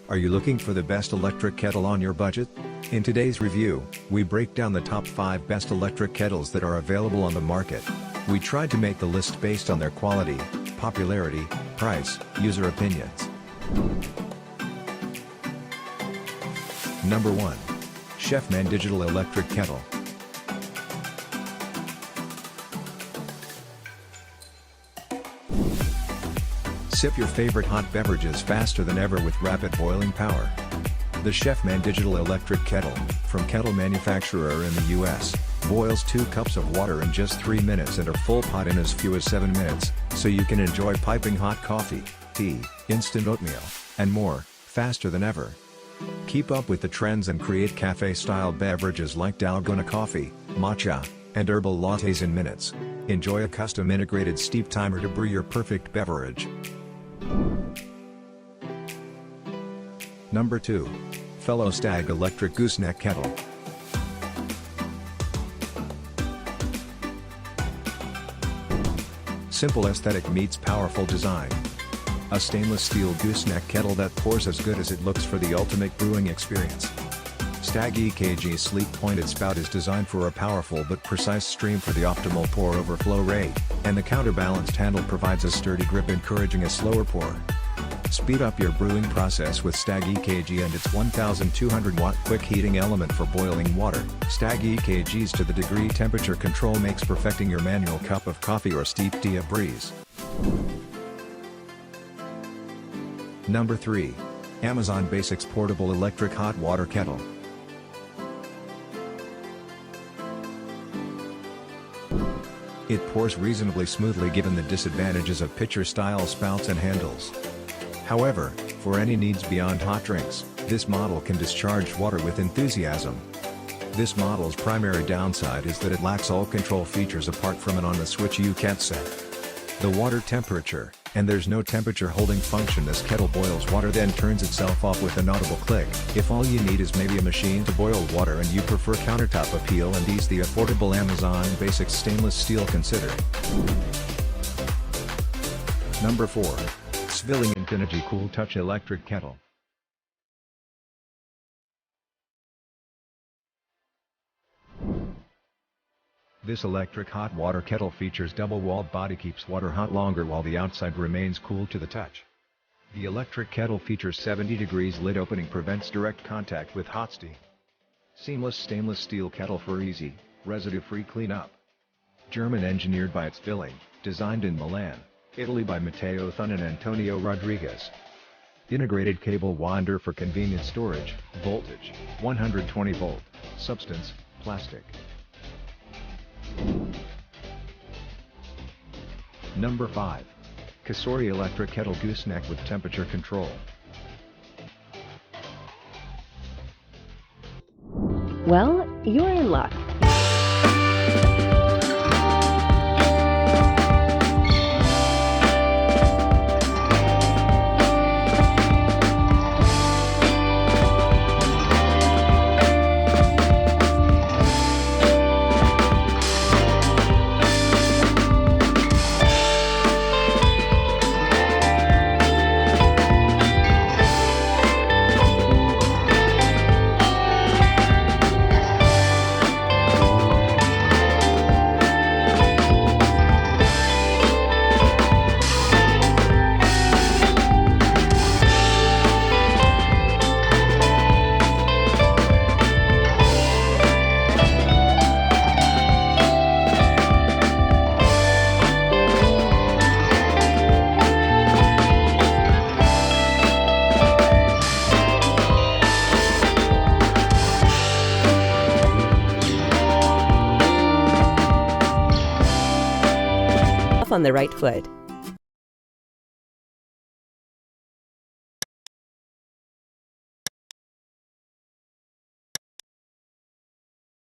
Are you looking for the best electric kettle on your budget? In today's review, we break down the top 5 best electric kettles that are available on the market. We tried to make the list based on their quality, popularity, price, user opinions. Number 1. Chefman Digital Electric Kettle. Sip your favorite hot beverages faster than ever with rapid boiling power. The Chefman Digital Electric Kettle, from kettle manufacturer in the US, boils 2 cups of water in just 3 minutes and a full pot in as few as 7 minutes, so you can enjoy piping hot coffee, tea, instant oatmeal, and more, faster than ever. Keep up with the trends and create cafe-style beverages like dalgona coffee, matcha, and herbal lattes in minutes. Enjoy a custom integrated steep timer to brew your perfect beverage. Number 2. Fellow Stag Electric Gooseneck Kettle. Simple aesthetic meets powerful design. A stainless steel gooseneck kettle that pours as good as it looks for the ultimate brewing experience. Stag EKG's sleek pointed spout is designed for a powerful but precise stream for the optimal pour overflow rate, and the counterbalanced handle provides a sturdy grip encouraging a slower pour. Speed up your brewing process with Stag EKG and its 1200-watt quick heating element for boiling water. Stag EKG's to the degree temperature control makes perfecting your manual cup of coffee or steep tea a breeze. Number 3. Amazon Basics Portable Electric Hot Water Kettle. It pours reasonably smoothly given the disadvantages of pitcher-style spouts and handles. However, for any needs beyond hot drinks, this model can discharge water with enthusiasm. This model's primary downside is that it lacks all control features apart from an on-the-switch you can't set the water temperature, and there's no temperature holding function. This kettle boils water then turns itself off with an audible click. If all you need is maybe a machine to boil water and you prefer countertop appeal and ease, the affordable Amazon Basics stainless steel consider. Number 4. Svilling Infinity Cool Touch Electric Kettle. This electric hot water kettle features double-walled body, keeps water hot longer while the outside remains cool to the touch. The electric kettle features 70 degrees lid opening, prevents direct contact with hot steam. Seamless stainless steel kettle for easy, residue-free cleanup. German engineered by its filling, designed in Milan, Italy by Matteo Thun and Antonio Rodriguez. Integrated cable winder for convenient storage, voltage, 120 volt, substance, plastic. Number 5. COSOR Electric Kettle Gooseneck with temperature control. Well, you're in luck. On the right foot.